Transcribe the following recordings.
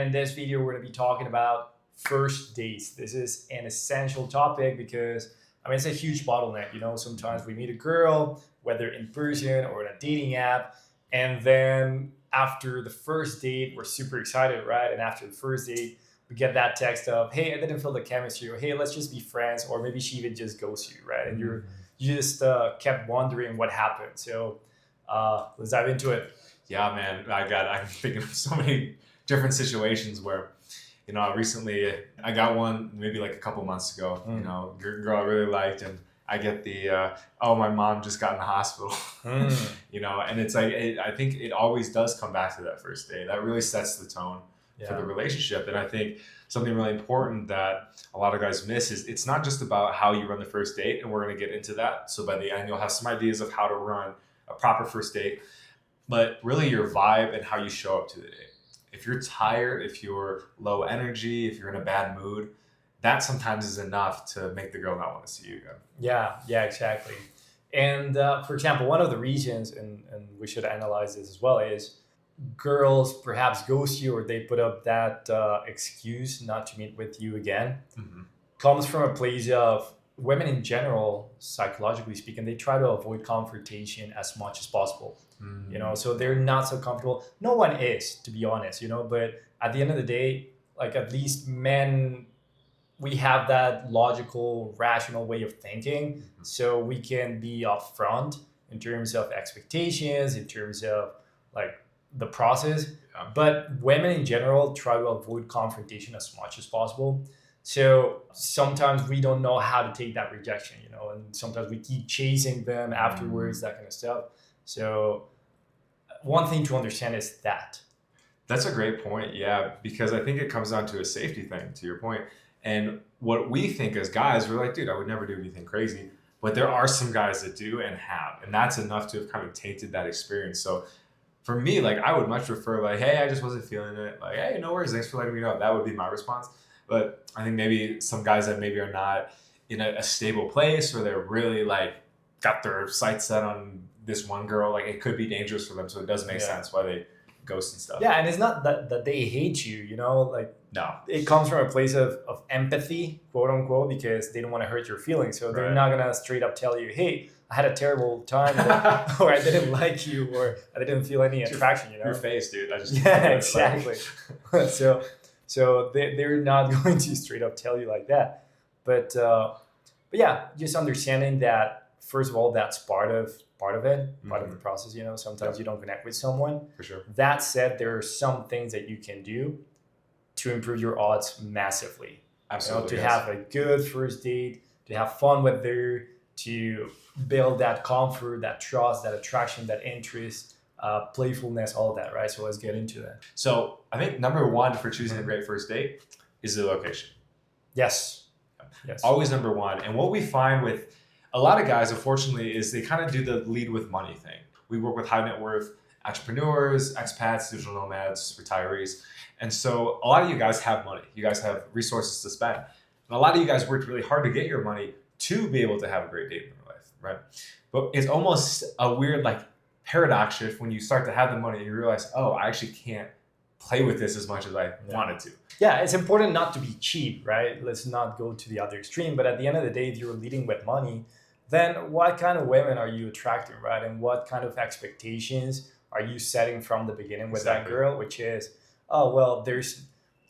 In this video, we're going to be talking about first dates. This is an essential topic because it's a huge bottleneck. Sometimes we meet a girl, whether in person or in a dating app, and then after the first date, we're super excited, right? And after the first date, we get that text of, "Hey, I didn't feel the chemistry," or "Hey, let's just be friends," or maybe she even just ghosts you, right? And you just kept wondering what happened. So let's dive into it. Yeah, man. I'm thinking of so many different situations where, recently I got one maybe like a couple months ago, girl I really liked, and I get oh, my mom just got in the hospital, and it's like, I think it always does come back to that first day. That really sets the tone for the relationship. And I think something really important that a lot of guys miss is it's not just about how you run the first date, and we're going to get into that. So by the end, you'll have some ideas of how to run a proper first date, but really your vibe and how you show up to the date. If you're tired, if you're low energy, if you're in a bad mood, that sometimes is enough to make the girl not want to see you again. Yeah, exactly. And for example, one of the reasons, and we should analyze this as well, is girls perhaps ghost you or they put up that excuse not to meet with you again. Comes from a place of women in general, psychologically speaking, they try to avoid confrontation as much as possible. So they're not so comfortable. No one is, to be honest, but at the end of the day, like at least men, we have that logical, rational way of thinking. So we can be upfront in terms of expectations, in terms of like the process. Yeah. But women in general try to avoid confrontation as much as possible. So sometimes we don't know how to take that rejection, and sometimes we keep chasing them afterwards, that kind of stuff. So one thing to understand is that. That's a great point, yeah, because I think it comes down to a safety thing, to your point. And what we think as guys, we're like, dude, I would never do anything crazy. But there are some guys that do and have, and that's enough to have kind of tainted that experience. So for me, like, I would much prefer, like, hey, I just wasn't feeling it. Like, hey, no worries, thanks for letting me know. That would be my response. But I think maybe some guys that maybe are not in a stable place, or they're really like got their sights set on this one girl, like it could be dangerous for them. So it does make sense why they ghost and stuff. Yeah, and it's not that they hate you, like No. It comes from a place of empathy, quote unquote, because they don't want to hurt your feelings. So they're Right. not gonna straight up tell you, "Hey, I had a terrible time," or "I didn't like you," or "I didn't feel any attraction." Your face, dude. I just Yeah, exactly. So they're not going to straight up tell you like that. But yeah, just understanding that first of all, that's part of it, part of the process. Sometimes you don't connect with someone. For sure. That said, there are some things that you can do to improve your odds massively. Absolutely. To have a good first date, to have fun with her, to build that comfort, that trust, that attraction, that interest, playfulness, all that, right? So let's get into that. So I think number one for choosing a great first date is the location. Yes. Always number one. And what we find with a lot of guys, unfortunately, is they kind of do the lead with money thing. We work with high net worth entrepreneurs, expats, digital nomads, retirees. And so a lot of you guys have money. You guys have resources to spend. And a lot of you guys worked really hard to get your money to be able to have a great date in your life, right? But it's almost a weird like paradox shift when you start to have the money and you realize, oh, I actually can't play with this as much as I wanted to. Yeah, it's important not to be cheap, right? Let's not go to the other extreme. But at the end of the day, if you're leading with money, then what kind of women are you attracting, right? And what kind of expectations are you setting from the beginning with that girl? Which is, oh, well,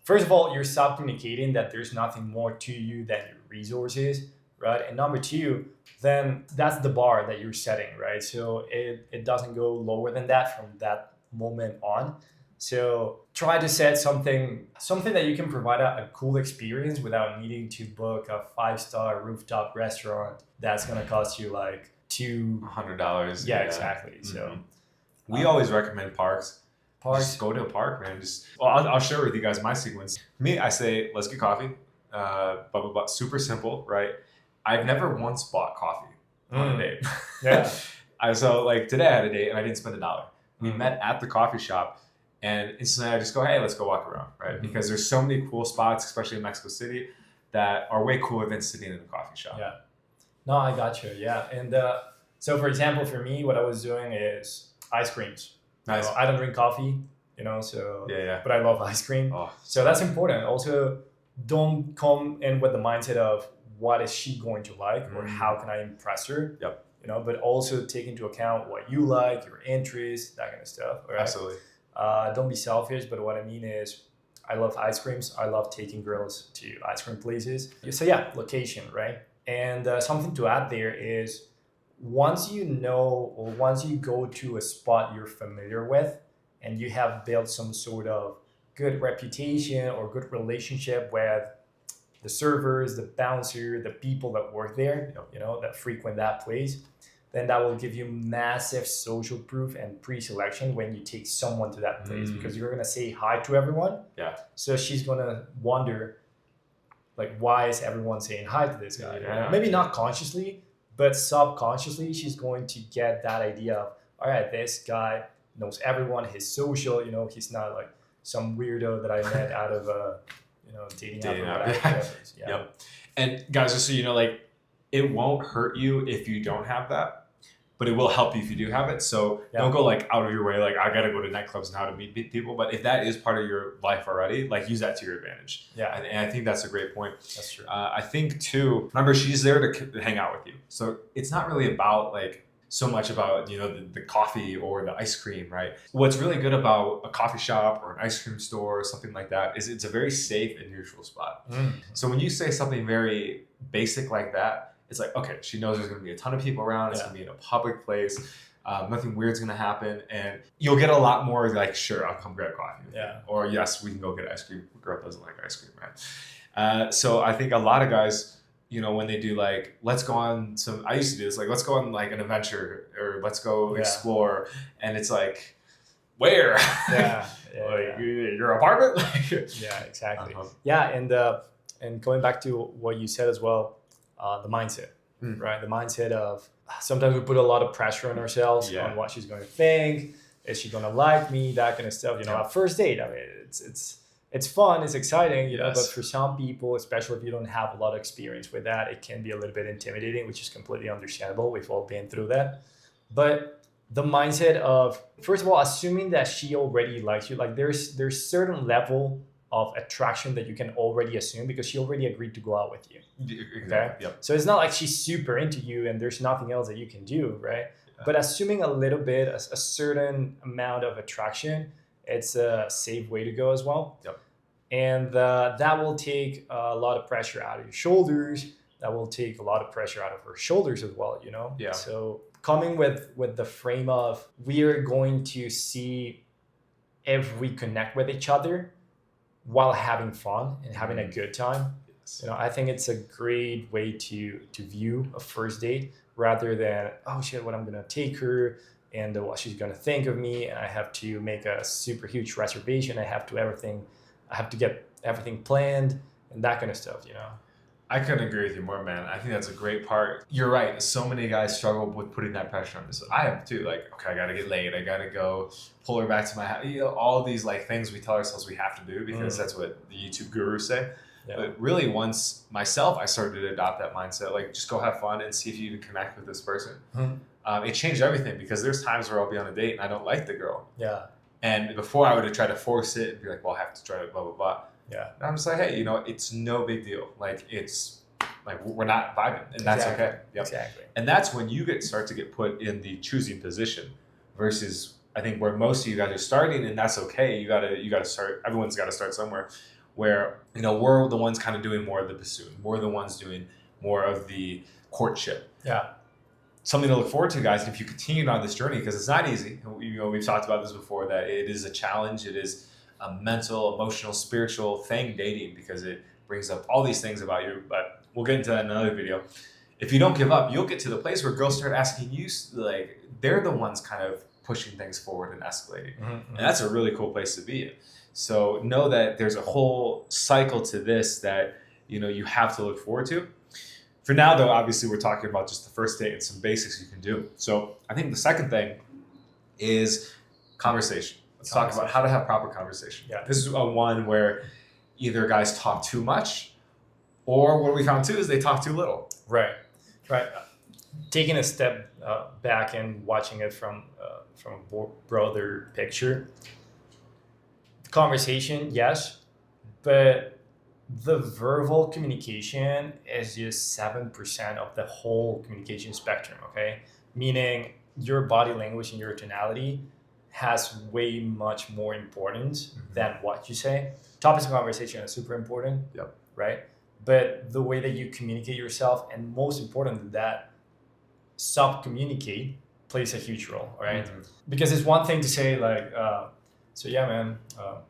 first of all, you're self-communicating that there's nothing more to you than your resources, right? And number two, then that's the bar that you're setting, right? So it doesn't go lower than that from that moment on. So try to set something that you can provide a cool experience without needing to book a 5-star rooftop restaurant that's going to cost you like $200. Yeah, exactly. So we always recommend parks. Just go to a park, man. I'll share with you guys my sequence. Me, I say, let's get coffee. Blah, blah, blah. Super simple, right? I've never once bought coffee on a date. Yeah. So like today I had a date and I didn't spend $1. We met at the coffee shop. And instantly I just go, hey, let's go walk around, right? Because there's so many cool spots, especially in Mexico City, that are way cooler than sitting in a coffee shop. Yeah. No, I got you. Yeah. And so, for example, for me, what I was doing is ice creams. Nice. I don't drink coffee. So Yeah. but I love ice cream. Oh, So that's important. Also, don't come in with the mindset of what is she going to like or how can I impress her. Yep. But also take into account what you like, your interests, that kind of stuff. All right? absolutely. Don't be selfish, but what I mean is I love ice creams. I love taking girls to ice cream places. So yeah, location, right? And something to add there is once you know or once you go to a spot you're familiar with and you have built some sort of good reputation or good relationship with the servers, the bouncer, the people that work there, that frequent that place, then that will give you massive social proof and pre-selection when you take someone to that place because you're gonna say hi to everyone. Yeah. So she's gonna wonder, like, why is everyone saying hi to this guy? Yeah. Maybe not consciously, but subconsciously, she's going to get that idea of, all right, this guy knows everyone. He's social. He's not like some weirdo that I met out of a dating app. Yeah. Yep. And guys, just so you know, like, it won't hurt you if you don't have that, but it will help you if you do have it. So don't go like out of your way, like I gotta go to nightclubs now to meet people. But if that is part of your life already, like use that to your advantage. Yeah. And I think that's a great point. That's true. I think too, remember, she's there to hang out with you. So it's not really about like so much about, the coffee or the ice cream, right? What's really good about a coffee shop or an ice cream store or something like that is it's a very safe and neutral spot. So when you say something very basic like that, it's like, okay, she knows there's going to be a ton of people around. It's going to be in a public place. Nothing weird's going to happen. And you'll get a lot more like, sure, I'll come grab coffee. Yeah. Or yes, we can go get ice cream. Girl doesn't like ice cream, right? So I think a lot of guys, when they do like, let's go on some, I used to do this, like, let's go on like an adventure or let's go explore. And it's like, where? Yeah. Your apartment? Yeah, exactly. Yeah. And going back to what you said as well, the mindset, right? The mindset of sometimes we put a lot of pressure on ourselves on what she's going to think. Is she going to like me? That kind of stuff, at first date. I mean, it's fun, it's exciting, but for some people, especially if you don't have a lot of experience with that, it can be a little bit intimidating, which is completely understandable. We've all been through that. But the mindset of, first of all, assuming that she already likes you, like there's certain level of attraction that you can already assume because she already agreed to go out with you. Exactly. Okay? Yep. So it's not like she's super into you and there's nothing else that you can do, right? Yeah. But assuming a little bit, a certain amount of attraction, it's a safe way to go as well. Yep. And that will take a lot of pressure out of your shoulders. That will take a lot of pressure out of her shoulders as well, Yeah. So coming with the frame of we are going to see if we connect with each other while having fun and having a good time. Yes. I think it's a great way to view a first date rather than, oh shit, what I'm going to take her and what she's going to think of me. And I have to make a super huge reservation. I have to get everything planned and that kind of stuff, I couldn't agree with you more, man. I think that's a great part. You're right. So many guys struggle with putting that pressure on this. I have too. Like, okay, I got to get laid. I got to go pull her back to my house. All these like things we tell ourselves we have to do because that's what the YouTube gurus say. Yeah. But really, once myself, I started to adopt that mindset. Like, just go have fun and see if you can connect with this person. It changed everything because there's times where I'll be on a date and I don't like the girl. Yeah. And before I would have tried to force it and be like, well, I have to try it, blah, blah, blah. Yeah. And I'm just like, hey, it's no big deal. Like, it's like, we're not vibing and that's okay. Yep. Exactly. And that's when you start to get put in the choosing position versus I think where most of you guys are starting, and that's okay. You gotta start, everyone's got to start somewhere where, we're the ones kind of doing more of the pursuit. We're the ones doing more of the courtship. Yeah. Something to look forward to, guys, if you continue on this journey, because it's not easy. We've talked about this before, that it is a challenge. It is a mental, emotional, spiritual thing, dating, because it brings up all these things about you. But we'll get into that in another video. If you don't give up, you'll get to the place where girls start asking you, like, they're the ones kind of pushing things forward and escalating. And that's a really cool place to be in. So know that there's a whole cycle to this that, you have to look forward to. For now, though, obviously, we're talking about just the first date and some basics you can do. So I think the second thing is conversation. Let's talk about how to have proper conversation. Yeah. This is one where either guys talk too much, or what we found too is they talk too little. Right. Taking a step back and watching it from a broader picture, Conversation, yes, but the verbal communication is just 7% of the whole communication spectrum, okay? Meaning your body language and your tonality has way much more importance than what you say. Topics of conversation are super important, Yep. right? But the way that you communicate yourself, and most important than that, sub communicate plays a huge role, right? Because it's one thing to say like, so yeah, man,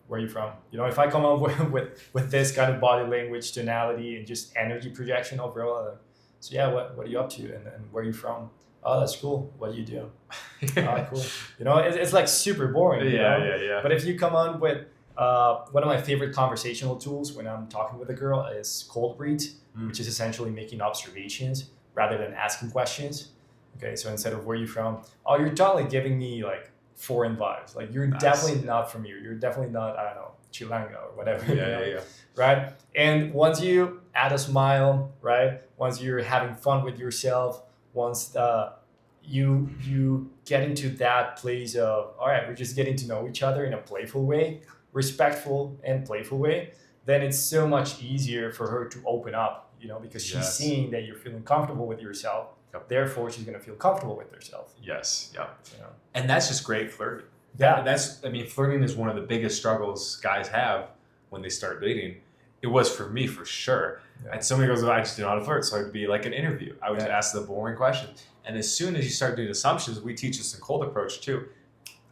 where are you from? You know, if I come up with this kind of body language, tonality, and just energy projection overall, so yeah, what are you up to, and where are you from? Oh, that's cool. What do you do? Oh, cool. You know, it's like super boring. You know? Yeah. But if you come on with one of my favorite conversational tools when I'm talking with a girl is cold read, which is essentially making observations rather than asking questions. Okay, so instead of where you from, oh, you're totally giving me like foreign vibes. Like you're Nice. definitely not from here. You're definitely not, I don't know, Chilanga or whatever. You know? Yeah. Right? And once you add a smile, right? Once you're having fun with yourself, once you get into that place of, all right, we're just getting to know each other in a playful way, respectful and playful way, then it's so much easier for her to open up, you know, because she's Yes. seeing that you're feeling comfortable with yourself. Yep. Therefore, she's going to feel comfortable with herself. Yes. Yeah. You know? And that's just great flirting. Yeah. Flirting is one of the biggest struggles guys have when they start dating. It was for me for sure. Yeah. And somebody goes, well, I just didn't know how to flirt. So it'd be like an interview. I would just Yeah. ask the boring question. And as soon as you start doing assumptions, we teach this in cold approach too.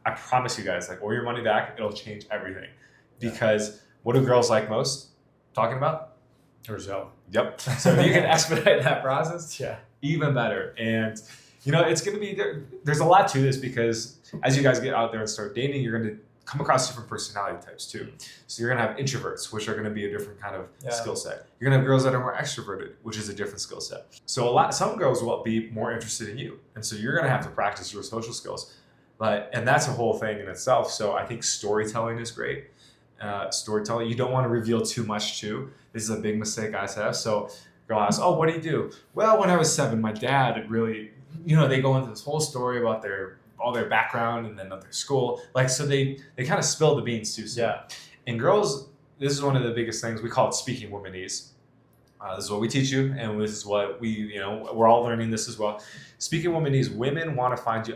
I promise you guys, like, or your money back, it'll change everything. Yeah. Because what do girls like most? Talking about? Herself. Yep. So if you can expedite that process, Yeah. even better. And you know, it's going to be there's a lot to this because as you guys get out there and start dating, you're going to come across different personality types too. So you're going to have introverts, which are going to be a different kind of skill set. You're going to have girls that are more extroverted, which is a different skill set. So some girls will be more interested in you, and so you're going to have to practice your social skills. And that's a whole thing in itself. So I think storytelling is great. Storytelling, you don't want to reveal too much too. This is a big mistake guys have. So girl asks, oh, what do you do? Well, when I was 7, my dad really, you know, they go into this whole story about all their background and then their school. Like, so they kind of spill the beans too soon. Yeah. And girls, this is one of the biggest things. We call it speaking womanese. This is what we teach you, and this is what we're all learning this as well. Speaking womanese, women want to find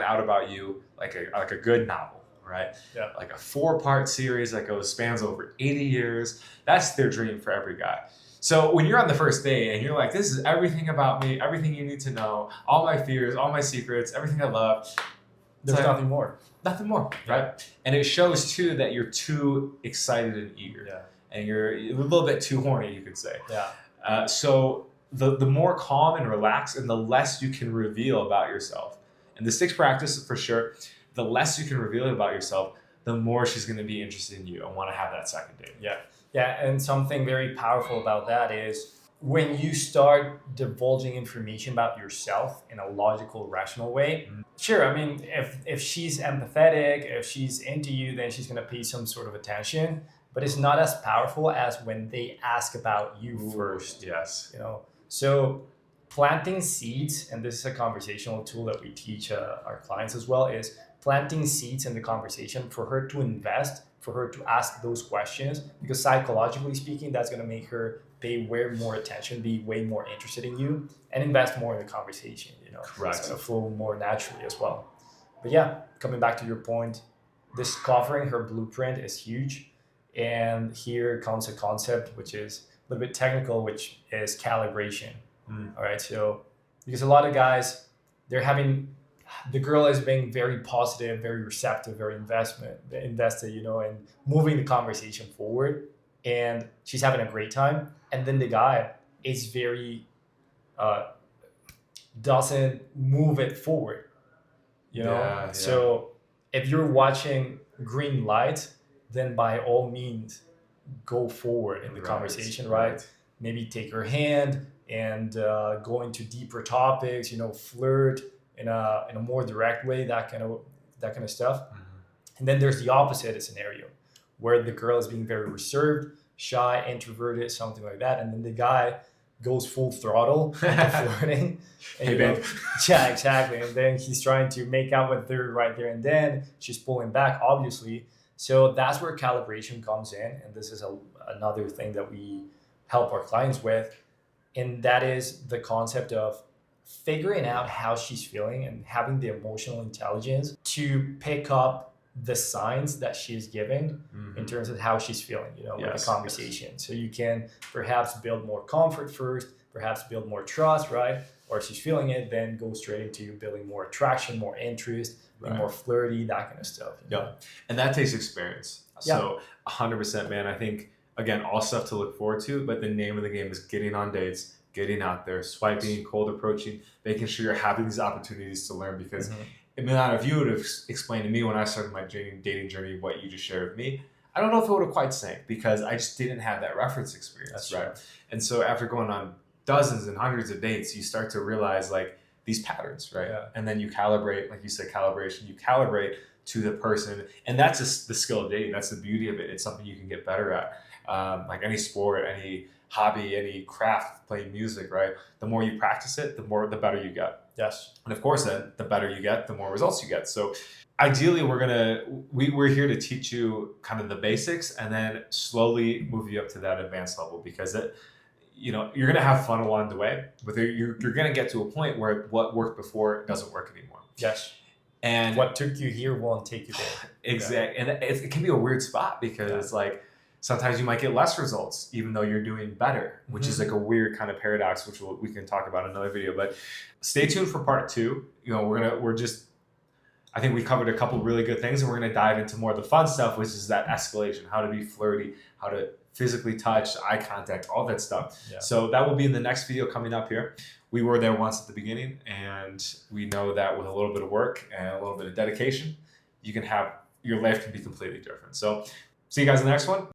out about you like a good novel. Right? Yeah. Like a 4-part series that spans over 80 years. That's their dream for every guy. So when you're on the first date and you're like, this is everything about me, everything you need to know, all my fears, all my secrets, everything I love. There's nothing more. Nothing more, right? And it shows too that you're too excited and eager. Yeah. And you're a little bit too horny, you could say. Yeah. So the more calm and relaxed and the less you can reveal about yourself. And this takes practice for sure. The less you can reveal about yourself, the more she's going to be interested in you and want to have that second date. Yeah. Yeah. And something very powerful about that is when you start divulging information about yourself in a logical, rational way. Sure. I mean, if she's empathetic, if she's into you, then she's going to pay some sort of attention. But it's not as powerful as when they ask about you first. Yes. You know, so planting seeds, and this is a conversational tool that we teach our clients as well, is planting seeds in the conversation for her to invest, for her to ask those questions, because psychologically speaking, that's going to make her pay way more attention, be way more interested in you, and invest more in the conversation. You know, Correct. It's going to flow more naturally as well. But yeah, coming back to your point, discovering her blueprint is huge. And here comes a concept which is a little bit technical, which is calibration. All right, so because a lot of guys, the girl is being very positive, very receptive, very invested, you know, and moving the conversation forward, and she's having a great time. And then the guy is very doesn't move it forward, you know. Yeah. So if you're watching green light, then by all means go forward in the conversation, right? Maybe take her hand and go into deeper topics, you know, flirt in a more direct way, that kind of stuff. And then there's the opposite scenario where the girl is being very reserved, shy, introverted, something like that, and then the guy goes full throttle flirting. And, hey, babe. Yeah, exactly. And then he's trying to make out with her right there and then. She's pulling back, obviously. So that's where calibration comes in. And this is another thing that we help our clients with. And that is the concept of figuring out how she's feeling and having the emotional intelligence to pick up the signs that she's giving in terms of how she's feeling, with the Yes. conversation. So you can perhaps build more comfort first, perhaps build more trust, right? Or if she's feeling it, then go straight into building more attraction, more interest, be Right. more flirty, that kind of stuff. Yeah. And that takes experience. Yeah. So 100%, man. I think, again, all stuff to look forward to, but the name of the game is getting on dates, getting out there, swiping, cold approaching, making sure you're having these opportunities to learn. Because, Emiliano, if you would have explained to me when I started my dating journey what you just shared with me, I don't know if it would have quite sank because I just didn't have that reference experience, That's right? And so after going on dozens and hundreds of dates, you start to realize like these patterns, right? Yeah. And then you calibrate, like you said, calibration, you calibrate to the person. And that's just the skill of dating. That's the beauty of it. It's something you can get better at. Like any sport, any hobby, any craft, playing music, right? The more you practice it, the better you get. Yes. And of course, then the better you get, the more results you get. So ideally, we're here to teach you kind of the basics and then slowly move you up to that advanced level because you're going to have fun along the way, but you're going to get to a point where what worked before doesn't work anymore. Yes. And what took you here won't take you there. Exactly. And it can be a weird spot because like sometimes you might get less results even though you're doing better, which is like a weird kind of paradox, which we can talk about in another video. But stay tuned for part 2. I think we covered a couple really good things, and we're going to dive into more of the fun stuff, which is that escalation, how to be flirty, how to physically touch, eye contact, all that stuff. Yeah. So that will be in the next video coming up here. We were there once at the beginning, and we know that with a little bit of work and a little bit of dedication, your life can be completely different. So see you guys in the next one.